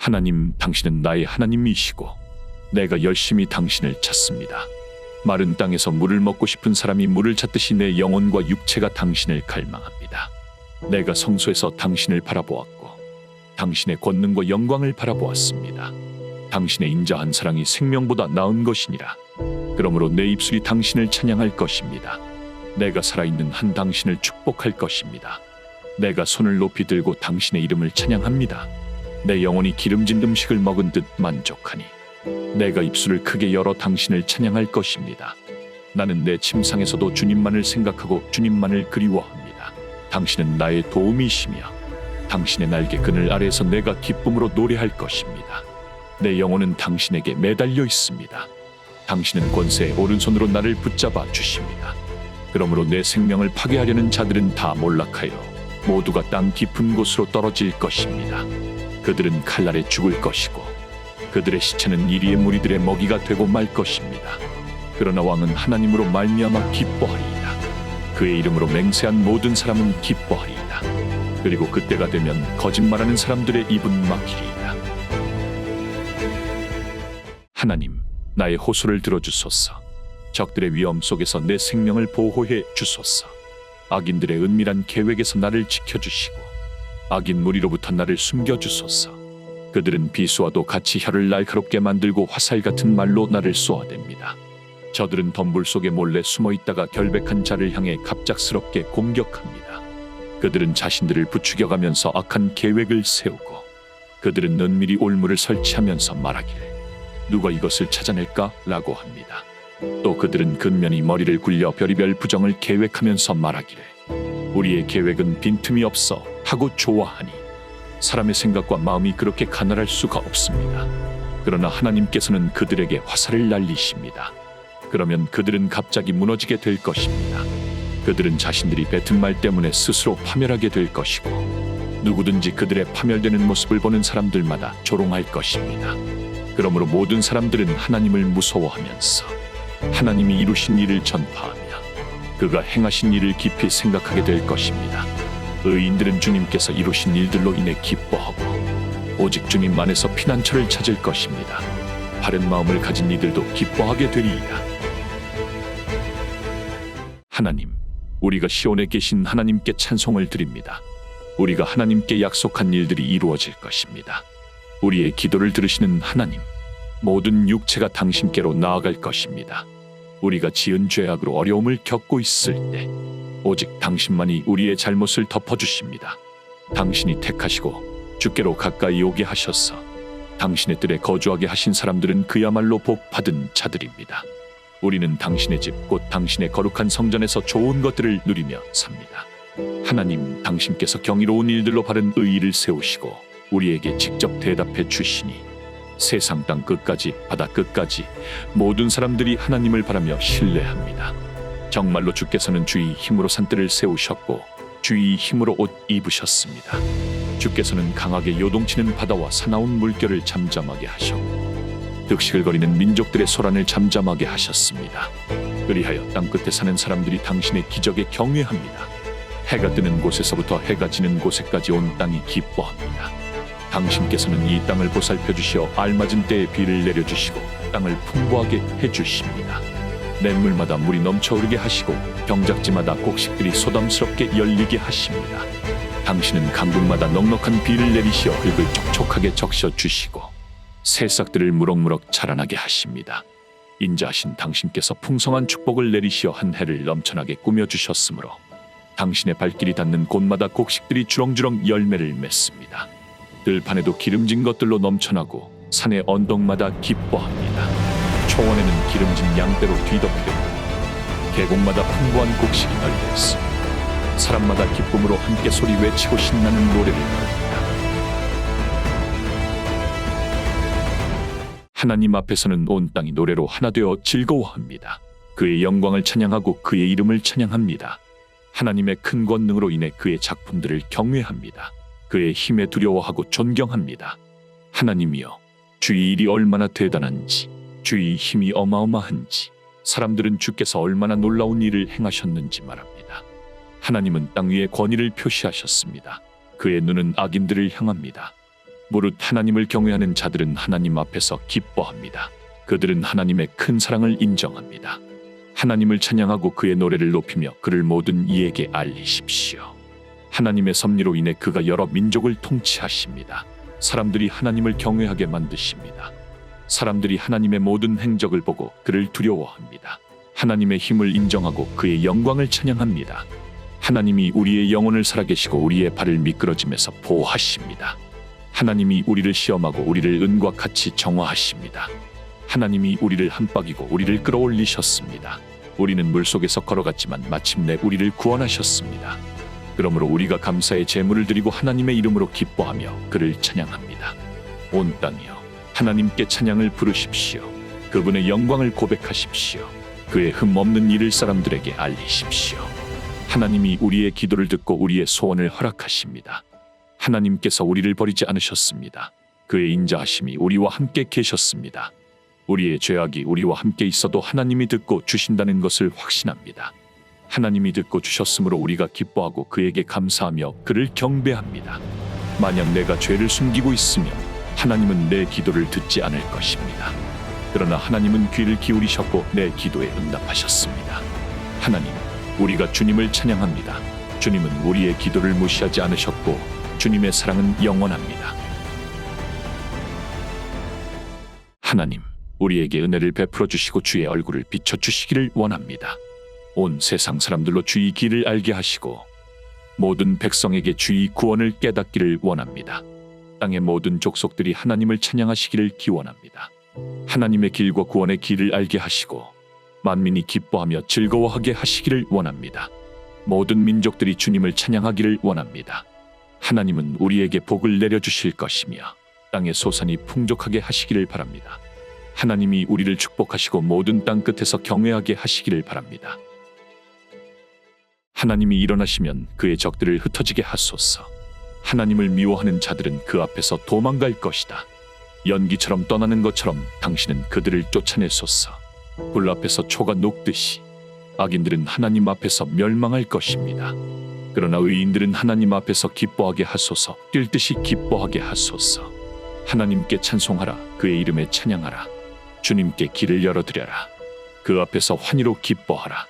하나님, 당신은 나의 하나님이시고 내가 열심히 당신을 찾습니다. 마른 땅에서 물을 먹고 싶은 사람이 물을 찾듯이 내 영혼과 육체가 당신을 갈망합니다. 내가 성소에서 당신을 바라보았고 당신의 권능과 영광을 바라보았습니다. 당신의 인자한 사랑이 생명보다 나은 것이니라. 그러므로 내 입술이 당신을 찬양할 것입니다. 내가 살아있는 한 당신을 축복할 것입니다. 내가 손을 높이 들고 당신의 이름을 찬양합니다. 내 영혼이 기름진 음식을 먹은 듯 만족하니 내가 입술을 크게 열어 당신을 찬양할 것입니다. 나는 내 침상에서도 주님만을 생각하고 주님만을 그리워합니다. 당신은 나의 도움이시며 당신의 날개 그늘 아래에서 내가 기쁨으로 노래할 것입니다. 내 영혼은 당신에게 매달려 있습니다. 당신은 권세의 오른손으로 나를 붙잡아 주십니다. 그러므로 내 생명을 파괴하려는 자들은 다 몰락하여 모두가 땅 깊은 곳으로 떨어질 것입니다. 그들은 칼날에 죽을 것이고 그들의 시체는 이리의 무리들의 먹이가 되고 말 것입니다. 그러나 왕은 하나님으로 말미암아 기뻐하리이다. 그의 이름으로 맹세한 모든 사람은 기뻐하리이다. 그리고 그때가 되면 거짓말하는 사람들의 입은 막히리이다. 하나님, 나의 호소를 들어주소서. 적들의 위험 속에서 내 생명을 보호해 주소서. 악인들의 은밀한 계획에서 나를 지켜주시고 악인 무리로부터 나를 숨겨주소서. 그들은 비수와도 같이 혀를 날카롭게 만들고 화살 같은 말로 나를 쏘아댑니다. 저들은 덤불 속에 몰래 숨어있다가 결백한 자를 향해 갑작스럽게 공격합니다. 그들은 자신들을 부추겨가면서 악한 계획을 세우고 그들은 은밀히 올무를 설치하면서 말하기를 누가 이것을 찾아낼까? 라고 합니다. 또 그들은 근면히 머리를 굴려 별의별 부정을 계획하면서 말하기를 우리의 계획은 빈틈이 없어 하고 좋아하니 사람의 생각과 마음이 그렇게 가난할 수가 없습니다. 그러나 하나님께서는 그들에게 화살을 날리십니다. 그러면 그들은 갑자기 무너지게 될 것입니다. 그들은 자신들이 뱉은 말 때문에 스스로 파멸하게 될 것이고 누구든지 그들의 파멸되는 모습을 보는 사람들마다 조롱할 것입니다. 그러므로 모든 사람들은 하나님을 무서워하면서 하나님이 이루신 일을 전파하며 그가 행하신 일을 깊이 생각하게 될 것입니다. 의인들은 주님께서 이루신 일들로 인해 기뻐하고 오직 주님 안에서 피난처를 찾을 것입니다. 바른 마음을 가진 이들도 기뻐하게 되리이다. 하나님, 우리가 시온에 계신 하나님께 찬송을 드립니다. 우리가 하나님께 약속한 일들이 이루어질 것입니다. 우리의 기도를 들으시는 하나님, 모든 육체가 당신께로 나아갈 것입니다. 우리가 지은 죄악으로 어려움을 겪고 있을 때 오직 당신만이 우리의 잘못을 덮어주십니다. 당신이 택하시고 주께로 가까이 오게 하셔서 당신의 뜰에 거주하게 하신 사람들은 그야말로 복받은 자들입니다. 우리는 당신의 집, 곧 당신의 거룩한 성전에서 좋은 것들을 누리며 삽니다. 하나님, 당신께서 경이로운 일들로 바른 의의를 세우시고 우리에게 직접 대답해 주시니 세상 땅 끝까지 바다 끝까지 모든 사람들이 하나님을 바라며 신뢰합니다. 정말로 주께서는 주의 힘으로 산들을 세우셨고 주의 힘으로 옷 입으셨습니다. 주께서는 강하게 요동치는 바다와 사나운 물결을 잠잠하게 하셨고 득실거리는 민족들의 소란을 잠잠하게 하셨습니다. 그리하여 땅끝에 사는 사람들이 당신의 기적에 경외합니다. 해가 뜨는 곳에서부터 해가 지는 곳에까지 온 땅이 기뻐합니다. 당신께서는 이 땅을 보살펴 주시어 알맞은 때에 비를 내려주시고 땅을 풍부하게 해주십니다. 냇물마다 물이 넘쳐 흐르게 하시고 경작지마다 곡식들이 소담스럽게 열리게 하십니다. 당신은 강둑마다 넉넉한 비를 내리시어 흙을 촉촉하게 적셔 주시고 새싹들을 무럭무럭 자라나게 하십니다. 인자하신 당신께서 풍성한 축복을 내리시어 한 해를 넘쳐나게 꾸며주셨으므로 당신의 발길이 닿는 곳마다 곡식들이 주렁주렁 열매를 맺습니다. 들판에도 기름진 것들로 넘쳐나고 산의 언덕마다 기뻐합니다. 초원에는 기름진 양떼로 뒤덮이고 계곡마다 풍부한 곡식이 널려 있으며 사람마다 기쁨으로 함께 소리 외치고 신나는 노래를 부릅니다. 하나님 앞에서는 온 땅이 노래로 하나 되어 즐거워합니다. 그의 영광을 찬양하고 그의 이름을 찬양합니다. 하나님의 큰 권능으로 인해 그의 작품들을 경외합니다. 그의 힘에 두려워하고 존경합니다. 하나님이여, 주의 일이 얼마나 대단한지, 주의 힘이 어마어마한지, 사람들은 주께서 얼마나 놀라운 일을 행하셨는지 말합니다. 하나님은 땅 위에 권위를 표시하셨습니다. 그의 눈은 악인들을 향합니다. 무릇 하나님을 경외하는 자들은 하나님 앞에서 기뻐합니다. 그들은 하나님의 큰 사랑을 인정합니다. 하나님을 찬양하고 그의 노래를 높이며 그를 모든 이에게 알리십시오. 하나님의 섭리로 인해 그가 여러 민족을 통치하십니다. 사람들이 하나님을 경외하게 만드십니다. 사람들이 하나님의 모든 행적을 보고 그를 두려워합니다. 하나님의 힘을 인정하고 그의 영광을 찬양합니다. 하나님이 우리의 영혼을 살아계시고 우리의 발을 미끄러짐에서 보호하십니다. 하나님이 우리를 시험하고 우리를 은과 같이 정화하십니다. 하나님이 우리를 함박이고 우리를 끌어올리셨습니다. 우리는 물속에서 걸어갔지만 마침내 우리를 구원하셨습니다. 그러므로 우리가 감사의 제물을 드리고 하나님의 이름으로 기뻐하며 그를 찬양합니다. 온 땅이여 하나님께 찬양을 부르십시오. 그분의 영광을 고백하십시오. 그의 흠 없는 일을 사람들에게 알리십시오. 하나님이 우리의 기도를 듣고 우리의 소원을 허락하십니다. 하나님께서 우리를 버리지 않으셨습니다. 그의 인자하심이 우리와 함께 계셨습니다. 우리의 죄악이 우리와 함께 있어도 하나님이 듣고 주신다는 것을 확신합니다. 하나님이 듣고 주셨으므로 우리가 기뻐하고 그에게 감사하며 그를 경배합니다. 만약 내가 죄를 숨기고 있으면 하나님은 내 기도를 듣지 않을 것입니다. 그러나 하나님은 귀를 기울이셨고 내 기도에 응답하셨습니다. 하나님, 우리가 주님을 찬양합니다. 주님은 우리의 기도를 무시하지 않으셨고 주님의 사랑은 영원합니다. 하나님, 우리에게 은혜를 베풀어 주시고 주의 얼굴을 비춰 주시기를 원합니다. 온 세상 사람들로 주의 길을 알게 하시고 모든 백성에게 주의 구원을 깨닫기를 원합니다. 땅의 모든 족속들이 하나님을 찬양하시기를 기원합니다. 하나님의 길과 구원의 길을 알게 하시고 만민이 기뻐하며 즐거워하게 하시기를 원합니다. 모든 민족들이 주님을 찬양하기를 원합니다. 하나님은 우리에게 복을 내려주실 것이며 땅의 소산이 풍족하게 하시기를 바랍니다. 하나님이 우리를 축복하시고 모든 땅 끝에서 경외하게 하시기를 바랍니다. 하나님이 일어나시면 그의 적들을 흩어지게 하소서. 하나님을 미워하는 자들은 그 앞에서 도망갈 것이다. 연기처럼 떠나는 것처럼 당신은 그들을 쫓아내소서. 불 앞에서 초가 녹듯이 악인들은 하나님 앞에서 멸망할 것입니다. 그러나 의인들은 하나님 앞에서 기뻐하게 하소서. 뛸 듯이 기뻐하게 하소서. 하나님께 찬송하라. 그의 이름에 찬양하라. 주님께 길을 열어드려라. 그 앞에서 환희로 기뻐하라.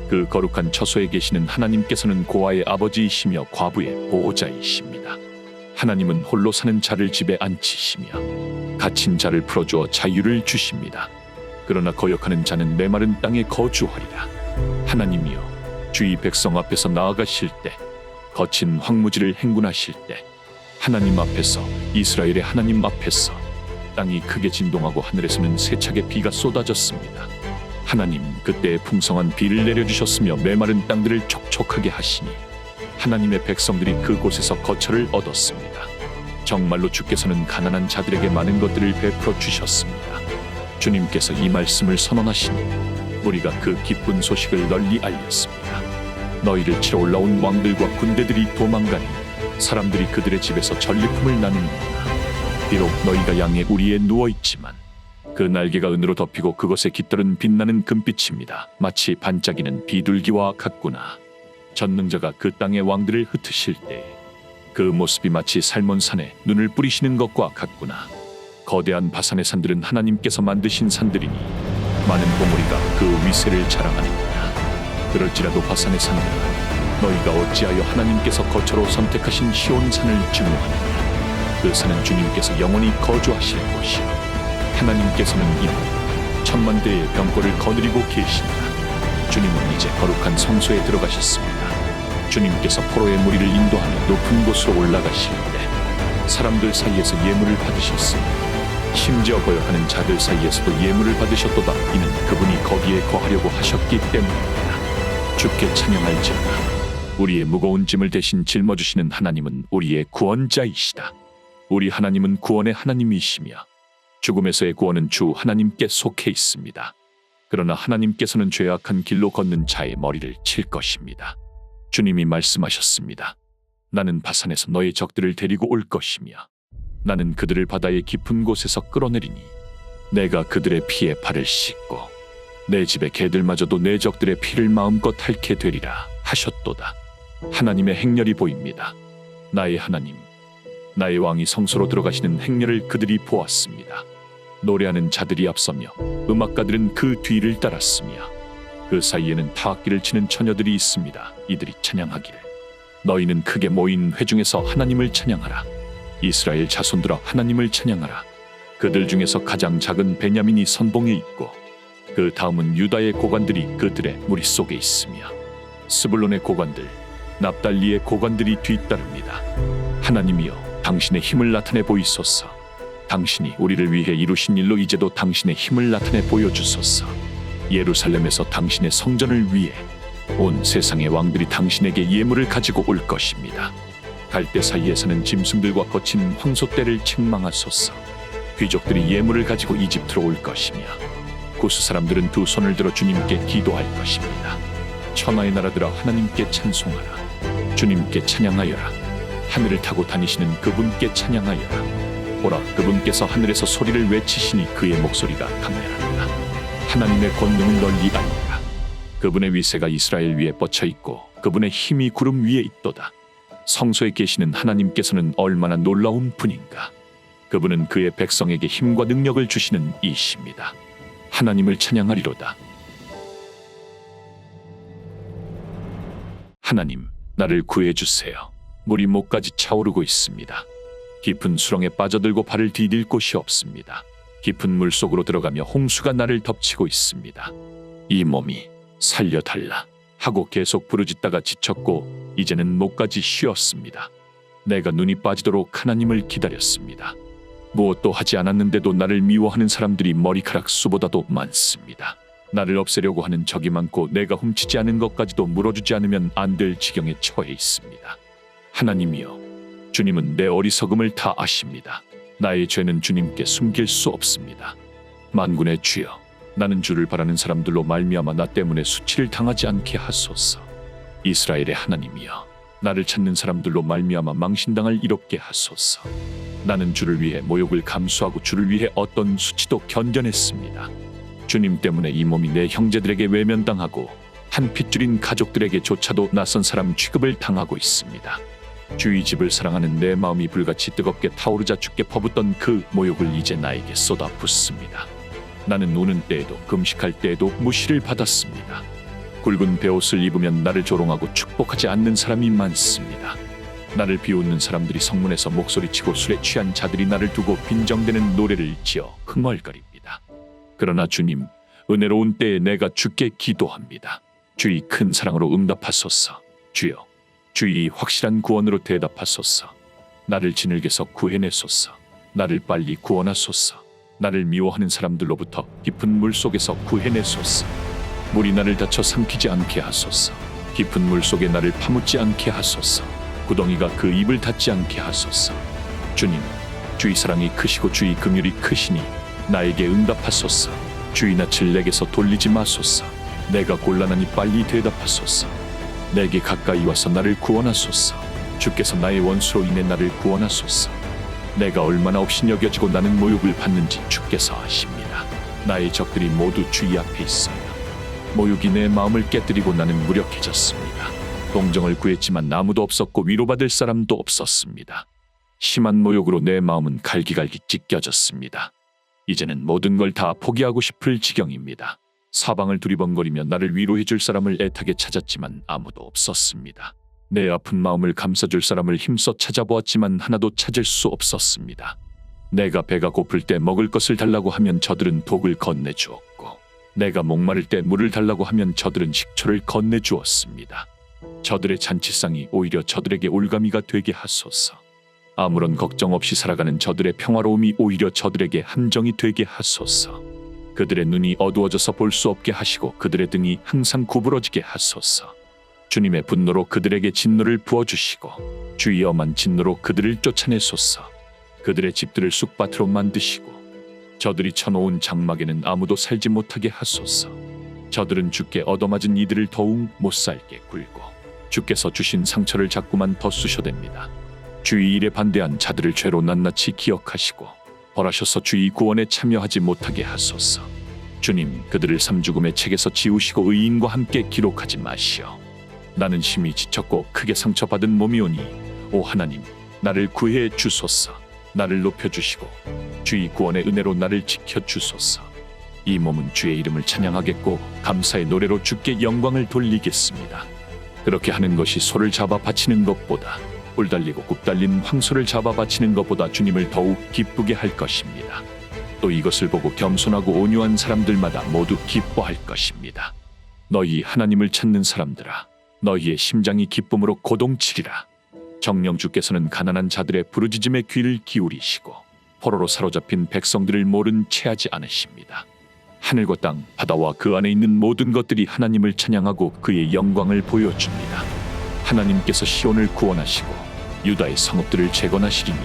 그 거룩한 처소에 계시는 하나님께서는 고아의 아버지이시며 과부의 보호자이십니다. 하나님은 홀로 사는 자를 집에 앉히시며 갇힌 자를 풀어주어 자유를 주십니다. 그러나 거역하는 자는 메마른 땅에 거주하리라. 하나님이여, 주의 백성 앞에서 나아가실 때, 거친 황무지를 행군하실 때, 하나님 앞에서, 이스라엘의 하나님 앞에서 땅이 크게 진동하고 하늘에서는 세차게 비가 쏟아졌습니다. 하나님, 그때에 풍성한 비를 내려주셨으며 메마른 땅들을 촉촉하게 하시니 하나님의 백성들이 그곳에서 거처를 얻었습니다. 정말로 주께서는 가난한 자들에게 많은 것들을 베풀어 주셨습니다. 주님께서 이 말씀을 선언하시니 우리가 그 기쁜 소식을 널리 알렸습니다. 너희를 치러 올라온 왕들과 군대들이 도망가니 사람들이 그들의 집에서 전리품을 나누는구나. 비록 너희가 양의 우리에 누워있지만 그 날개가 은으로 덮이고 그것의 깃털은 빛나는 금빛입니다. 마치 반짝이는 비둘기와 같구나. 전능자가 그 땅의 왕들을 흩으실 때 그 모습이 마치 살몬산에 눈을 뿌리시는 것과 같구나. 거대한 바산의 산들은 하나님께서 만드신 산들이니 많은 봉우리가 그 위세를 자랑하는구나. 그럴지라도 바산의 산들아, 너희가 어찌하여 하나님께서 거처로 선택하신 시온산을 증오하느냐. 그 산은 주님께서 영원히 거주하실 곳이요, 하나님께서는 이미 천만 대의 병고를 거느리고 계신다. 주님은 이제 거룩한 성소에 들어가셨습니다. 주님께서 포로의 무리를 인도하며 높은 곳으로 올라가실 때 사람들 사이에서 예물을 받으셨습니다. 심지어 거역하는 자들 사이에서도 예물을 받으셨도다. 이는 그분이 거기에 거하려고 하셨기 때문입니다. 주께 찬양할지어다. 우리의 무거운 짐을 대신 짊어주시는 하나님은 우리의 구원자이시다. 우리 하나님은 구원의 하나님이시며 죽음에서의 구원은 주 하나님께 속해 있습니다. 그러나 하나님께서는 죄악한 길로 걷는 자의 머리를 칠 것입니다. 주님이 말씀하셨습니다. 나는 바산에서 너의 적들을 데리고 올 것이며 나는 그들을 바다의 깊은 곳에서 끌어내리니 내가 그들의 피에 발을 씻고 내 집의 개들마저도 내 적들의 피를 마음껏 핥게 되리라 하셨도다. 하나님의 행렬이 보입니다. 나의 하나님, 나의 왕이 성소로 들어가시는 행렬을 그들이 보았습니다. 노래하는 자들이 앞서며 음악가들은 그 뒤를 따랐으며 그 사이에는 타악기를 치는 처녀들이 있습니다. 이들이 찬양하기를 너희는 크게 모인 회중에서 하나님을 찬양하라. 이스라엘 자손들아 하나님을 찬양하라. 그들 중에서 가장 작은 베냐민이 선봉에 있고 그 다음은 유다의 고관들이 그들의 무리 속에 있으며 스불론의 고관들, 납달리의 고관들이 뒤따릅니다. 하나님이여 당신의 힘을 나타내 보이소서. 당신이 우리를 위해 이루신 일로 이제도 당신의 힘을 나타내 보여주소서. 예루살렘에서 당신의 성전을 위해 온 세상의 왕들이 당신에게 예물을 가지고 올 것입니다. 갈대 사이에 사는 짐승들과 거친 황소떼를 책망하소서. 귀족들이 예물을 가지고 이집트로 올 것이며 구스 사람들은 두 손을 들어 주님께 기도할 것입니다. 천하의 나라들아 하나님께 찬송하라. 주님께 찬양하여라. 하늘을 타고 다니시는 그분께 찬양하여라. 보라, 그분께서 하늘에서 소리를 외치시니 그의 목소리가 강렬하다. 하나님의 권능은 널리 알리라. 그분의 위세가 이스라엘 위에 뻗쳐 있고 그분의 힘이 구름 위에 있도다. 성소에 계시는 하나님께서는 얼마나 놀라운 분인가. 그분은 그의 백성에게 힘과 능력을 주시는 이십니다. 하나님을 찬양하리로다. 하나님, 나를 구해주세요. 물이 목까지 차오르고 있습니다. 깊은 수렁에 빠져들고 발을 디딜 곳이 없습니다. 깊은 물 속으로 들어가며 홍수가 나를 덮치고 있습니다. 이 몸이 살려달라 하고 계속 부르짖다가 지쳤고 이제는 목까지 쉬었습니다. 내가 눈이 빠지도록 하나님을 기다렸습니다. 무엇도 하지 않았는데도 나를 미워하는 사람들이 머리카락 수보다도 많습니다. 나를 없애려고 하는 적이 많고 내가 훔치지 않은 것까지도 물어주지 않으면 안 될 지경에 처해 있습니다. 하나님이여, 주님은 내 어리석음을 다 아십니다. 나의 죄는 주님께 숨길 수 없습니다. 만군의 주여, 나는 주를 바라는 사람들로 말미암아 나 때문에 수치를 당하지 않게 하소서. 이스라엘의 하나님이여, 나를 찾는 사람들로 말미암아 망신당할 이롭게 하소서. 나는 주를 위해 모욕을 감수하고 주를 위해 어떤 수치도 견뎌냈습니다. 주님 때문에 이 몸이 내 형제들에게 외면당하고 한 핏줄인 가족들에게조차도 낯선 사람 취급을 당하고 있습니다. 주의 집을 사랑하는 내 마음이 불같이 뜨겁게 타오르자 주께 퍼붓던 그 모욕을 이제 나에게 쏟아붓습니다. 나는 우는 때에도 금식할 때에도 무시를 받았습니다. 굵은 베옷을 입으면 나를 조롱하고 축복하지 않는 사람이 많습니다. 나를 비웃는 사람들이 성문에서 목소리치고 술에 취한 자들이 나를 두고 빈정대는 노래를 지어 흥얼거립니다. 그러나 주님, 은혜로운 때에 내가 주께 기도합니다. 주의 큰 사랑으로 응답하소서. 주여, 주의 확실한 구원으로 대답하소서. 나를 진흙에서 구해내소서. 나를 빨리 구원하소서. 나를 미워하는 사람들로부터 깊은 물 속에서 구해내소서. 물이 나를 닫혀 삼키지 않게 하소서. 깊은 물 속에 나를 파묻지 않게 하소서. 구덩이가 그 입을 닫지 않게 하소서. 주님, 주의 사랑이 크시고 주의 긍휼이 크시니 나에게 응답하소서. 주의 낯을 내게서 돌리지 마소서. 내가 곤란하니 빨리 대답하소서. 내게 가까이 와서 나를 구원하소서. 주께서 나의 원수로 인해 나를 구원하소서. 내가 얼마나 업신여겨지고 나는 모욕을 받는지 주께서 아십니다. 나의 적들이 모두 주의 앞에 있어요. 모욕이 내 마음을 깨뜨리고 나는 무력해졌습니다. 동정을 구했지만 아무도 없었고 위로받을 사람도 없었습니다. 심한 모욕으로 내 마음은 갈기갈기 찢겨졌습니다. 이제는 모든 걸 다 포기하고 싶을 지경입니다. 사방을 두리번거리며 나를 위로해줄 사람을 애타게 찾았지만 아무도 없었습니다. 내 아픈 마음을 감싸줄 사람을 힘써 찾아보았지만 하나도 찾을 수 없었습니다. 내가 배가 고플 때 먹을 것을 달라고 하면 저들은 독을 건네주었고 내가 목마를 때 물을 달라고 하면 저들은 식초를 건네주었습니다. 저들의 잔치상이 오히려 저들에게 올가미가 되게 하소서. 아무런 걱정 없이 살아가는 저들의 평화로움이 오히려 저들에게 함정이 되게 하소서. 그들의 눈이 어두워져서 볼 수 없게 하시고 그들의 등이 항상 구부러지게 하소서. 주님의 분노로 그들에게 진노를 부어주시고 주의 엄한 진노로 그들을 쫓아내소서. 그들의 집들을 쑥밭으로 만드시고 저들이 쳐놓은 장막에는 아무도 살지 못하게 하소서. 저들은 주께 얻어맞은 이들을 더욱 못살게 굴고 주께서 주신 상처를 자꾸만 더 쑤셔댑니다. 주의 일에 반대한 자들을 죄로 낱낱이 기억하시고 벌하셔서 주의 구원에 참여하지 못하게 하소서. 주님, 그들을 삼죽음의 책에서 지우시고 의인과 함께 기록하지 마시오. 나는 심히 지쳤고 크게 상처받은 몸이오니 오 하나님, 나를 구해 주소서. 나를 높여주시고 주의 구원의 은혜로 나를 지켜주소서. 이 몸은 주의 이름을 찬양하겠고 감사의 노래로 주께 영광을 돌리겠습니다. 그렇게 하는 것이 소를 잡아 바치는 것보다, 뿔 달리고 굽 달린 황소를 잡아 바치는 것보다 주님을 더욱 기쁘게 할 것입니다. 또 이것을 보고 겸손하고 온유한 사람들마다 모두 기뻐할 것입니다. 너희 하나님을 찾는 사람들아, 너희의 심장이 기쁨으로 고동치리라. 정녕 주께서는 가난한 자들의 부르짖음에 귀를 기울이시고 포로로 사로잡힌 백성들을 모른 채하지 않으십니다. 하늘과 땅, 바다와 그 안에 있는 모든 것들이 하나님을 찬양하고 그의 영광을 보여줍니다. 하나님께서 시온을 구원하시고 유다의 성읍들을 재건하시리니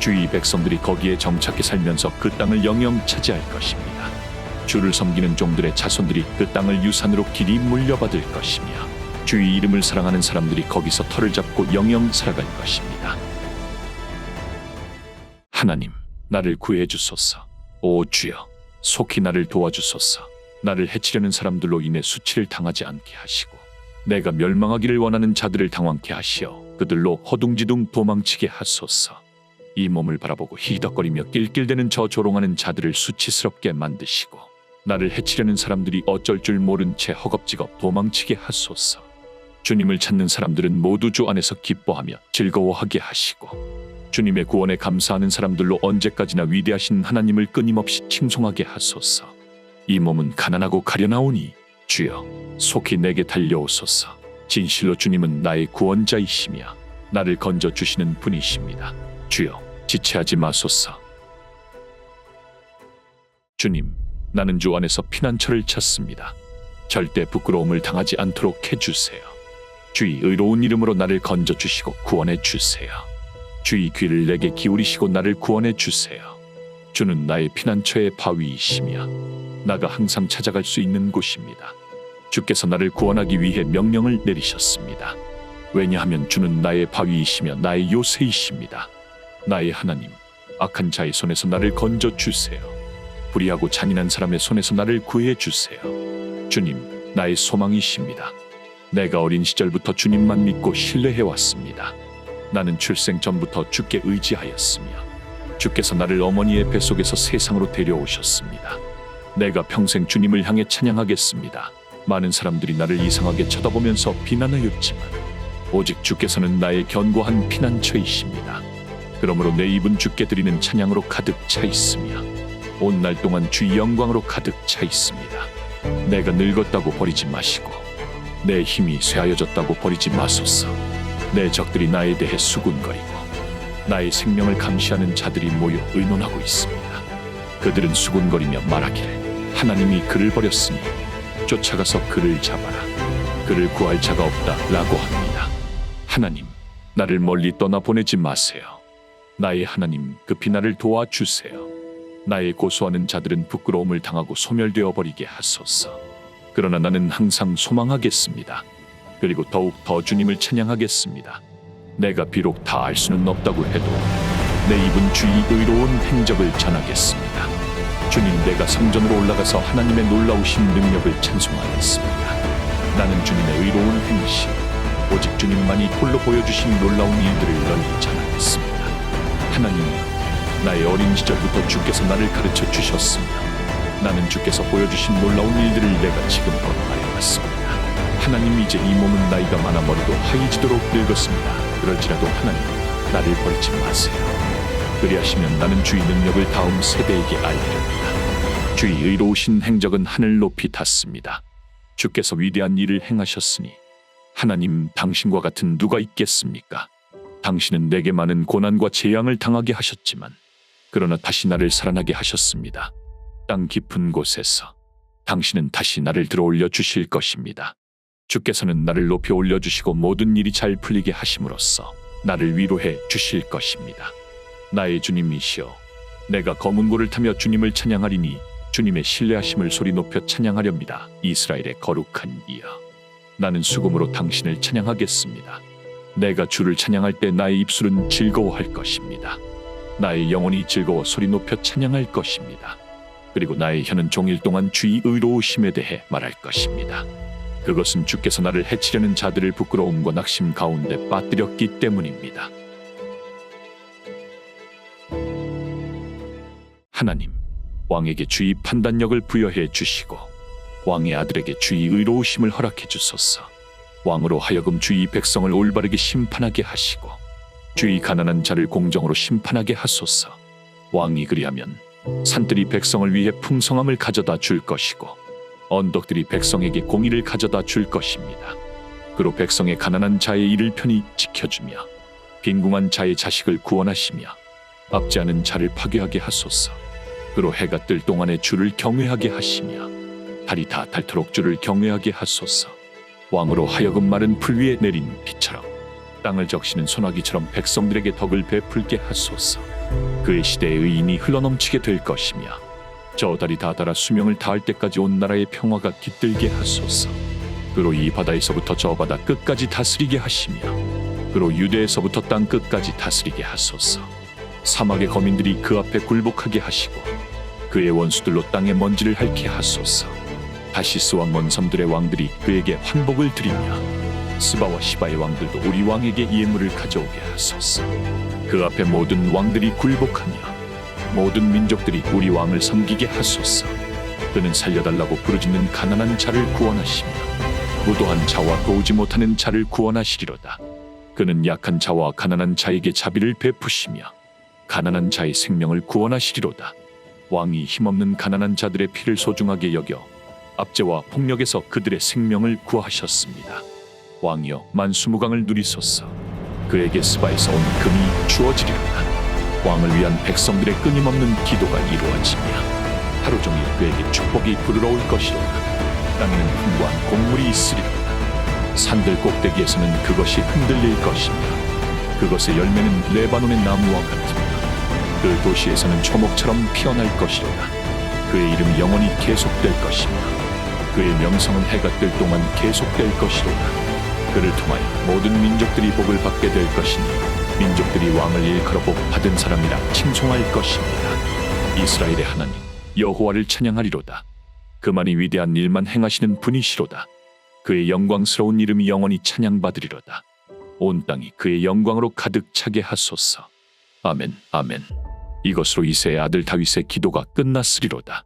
주의 백성들이 거기에 정착해 살면서 그 땅을 영영 차지할 것입니다. 주를 섬기는 종들의 자손들이 그 땅을 유산으로 길이 물려받을 것이며 주의 이름을 사랑하는 사람들이 거기서 터를 잡고 영영 살아갈 것입니다. 하나님, 나를 구해 주소서. 오 주여, 속히 나를 도와주소서. 나를 해치려는 사람들로 인해 수치를 당하지 않게 하시고 내가 멸망하기를 원하는 자들을 당황케 하시어 그들로 허둥지둥 도망치게 하소서. 이 몸을 바라보고 히덕거리며 낄낄대는 저 조롱하는 자들을 수치스럽게 만드시고 나를 해치려는 사람들이 어쩔 줄 모른 채 허겁지겁 도망치게 하소서. 주님을 찾는 사람들은 모두 주 안에서 기뻐하며 즐거워하게 하시고 주님의 구원에 감사하는 사람들로 언제까지나 위대하신 하나님을 끊임없이 칭송하게 하소서. 이 몸은 가난하고 가련하오니 주여 속히 내게 달려오소서. 진실로 주님은 나의 구원자이시며 나를 건져주시는 분이십니다. 주여 지체하지 마소서. 주님, 나는 주 안에서 피난처를 찾습니다. 절대 부끄러움을 당하지 않도록 해주세요. 주의 의로운 이름으로 나를 건져주시고 구원해 주세요. 주의 귀를 내게 기울이시고 나를 구원해 주세요. 주는 나의 피난처의 바위이시며 나가 항상 찾아갈 수 있는 곳입니다. 주께서 나를 구원하기 위해 명령을 내리셨습니다. 왜냐하면 주는 나의 바위이시며 나의 요새이십니다. 나의 하나님, 악한 자의 손에서 나를 건져주세요. 불의하고 잔인한 사람의 손에서 나를 구해주세요. 주님, 나의 소망이십니다. 내가 어린 시절부터 주님만 믿고 신뢰해왔습니다. 나는 출생 전부터 주께 의지하였으며 주께서 나를 어머니의 뱃속에서 세상으로 데려오셨습니다. 내가 평생 주님을 향해 찬양하겠습니다. 많은 사람들이 나를 이상하게 쳐다보면서 비난하였지만 오직 주께서는 나의 견고한 피난처이십니다. 그러므로 내 입은 주께 드리는 찬양으로 가득 차 있으며 온 날 동안 주의 영광으로 가득 차 있습니다. 내가 늙었다고 버리지 마시고 내 힘이 쇠하여졌다고 버리지 마소서. 내 적들이 나에 대해 수군거리고 나의 생명을 감시하는 자들이 모여 의논하고 있습니다. 그들은 수군거리며 말하기를 하나님이 그를 버렸으니 쫓아가서 그를 잡아라. 그를 구할 자가 없다 라고 합니다. 하나님, 나를 멀리 떠나보내지 마세요. 나의 하나님, 급히 나를 도와주세요. 나의 고소하는 자들은 부끄러움을 당하고 소멸되어 버리게 하소서. 그러나 나는 항상 소망하겠습니다. 그리고 더욱 더 주님을 찬양하겠습니다. 내가 비록 다 알 수는 없다고 해도 내 입은 주의 의로운 행적을 전하겠습니다. 주님, 내가 성전으로 올라가서 하나님의 놀라우신 능력을 찬송하겠습니다. 나는 주님의 의로운 행실, 오직 주님만이 홀로 보여주신 놀라운 일들을 널리 전하겠습니다. 하나님, 나의 어린 시절부터 주께서 나를 가르쳐 주셨으며 나는 주께서 보여주신 놀라운 일들을 내가 지금껏 말해왔습니다. 하나님, 이제 이 몸은 나이가 많아 머리도 하얘지도록 늙었습니다. 그럴지라도 하나님, 나를 버리지 마세요. 그리하시면 나는 주의 능력을 다음 세대에게 알리렵니다. 주의 의로우신 행적은 하늘 높이 닿습니다. 주께서 위대한 일을 행하셨으니 하나님, 당신과 같은 누가 있겠습니까? 당신은 내게 많은 고난과 재앙을 당하게 하셨지만 그러나 다시 나를 살아나게 하셨습니다. 땅 깊은 곳에서 당신은 다시 나를 들어올려 주실 것입니다. 주께서는 나를 높이 올려주시고 모든 일이 잘 풀리게 하심으로써 나를 위로해 주실 것입니다. 나의 주님이시여, 내가 검은 고를 타며 주님을 찬양하리니 주님의 신뢰하심을 소리 높여 찬양하렵니다. 이스라엘의 거룩한 이여, 나는 수금으로 당신을 찬양하겠습니다. 내가 주를 찬양할 때 나의 입술은 즐거워할 것입니다. 나의 영혼이 즐거워 소리 높여 찬양할 것입니다. 그리고 나의 혀는 종일 동안 주의 의로우심에 대해 말할 것입니다. 그것은 주께서 나를 해치려는 자들을 부끄러움과 낙심 가운데 빠뜨렸기 때문입니다. 하나님, 왕에게 주의 판단력을 부여해 주시고 왕의 아들에게 주의 의로우심을 허락해 주소서. 왕으로 하여금 주의 백성을 올바르게 심판하게 하시고 주의 가난한 자를 공정으로 심판하게 하소서. 왕이 그리하면 산들이 백성을 위해 풍성함을 가져다 줄 것이고 언덕들이 백성에게 공의를 가져다 줄 것입니다. 그로 백성의 가난한 자의 일을 편히 지켜주며 빈궁한 자의 자식을 구원하시며 앞지 않은 자를 파괴하게 하소서. 그로 해가 뜰 동안에 주를 경외하게 하시며 달이 다 닳도록 주를 경외하게 하소서. 왕으로 하여금 마른 풀 위에 내린 비처럼 땅을 적시는 소나기처럼 백성들에게 덕을 베풀게 하소서. 그의 시대에 의인이 흘러넘치게 될 것이며 저 달이 다 닳아 수명을 다할 때까지 온 나라의 평화가 깃들게 하소서. 그로 이 바다에서부터 저 바다 끝까지 다스리게 하시며 그로 유대에서부터 땅 끝까지 다스리게 하소서. 사막의 거민들이 그 앞에 굴복하게 하시고 그의 원수들로 땅의 먼지를 핥게 하소서. 다시스 왕 먼 섬들의 왕들이 그에게 환복을 드리며 스바와 시바의 왕들도 우리 왕에게 예물을 가져오게 하소서. 그 앞에 모든 왕들이 굴복하며 모든 민족들이 우리 왕을 섬기게 하소서. 그는 살려달라고 부르짖는 가난한 자를 구원하시며 무도한 자와 도우지 못하는 자를 구원하시리로다. 그는 약한 자와 가난한 자에게 자비를 베푸시며 가난한 자의 생명을 구원하시리로다. 왕이 힘없는 가난한 자들의 피를 소중하게 여겨 압제와 폭력에서 그들의 생명을 구하셨습니다. 왕이여 만수무강을 누리소서. 그에게 스바에서 온 금이 주어지리로다. 왕을 위한 백성들의 끊임없는 기도가 이루어지며 하루 종일 그에게 축복이 부르러올 것이로다. 땅에는 풍부한 곡물이 있으리로다. 산들 꼭대기에서는 그것이 흔들릴 것이며 그것의 열매는 레바논의 나무와 같으며 그 도시에서는 초목처럼 피어날 것이로다. 그의 이름이 영원히 계속될 것이며 그의 명성은 해가 뜰 동안 계속될 것이로다. 그를 통하여 모든 민족들이 복을 받게 될 것이니 민족들이 왕을 일컬어 복 받은 사람이라 칭송할 것입니다. 이스라엘의 하나님 여호와를 찬양하리로다. 그만이 위대한 일만 행하시는 분이시로다. 그의 영광스러운 이름이 영원히 찬양받으리로다. 온 땅이 그의 영광으로 가득 차게 하소서. 아멘, 아멘. 이것으로 이새의 아들 다윗의 기도가 끝났으리로다.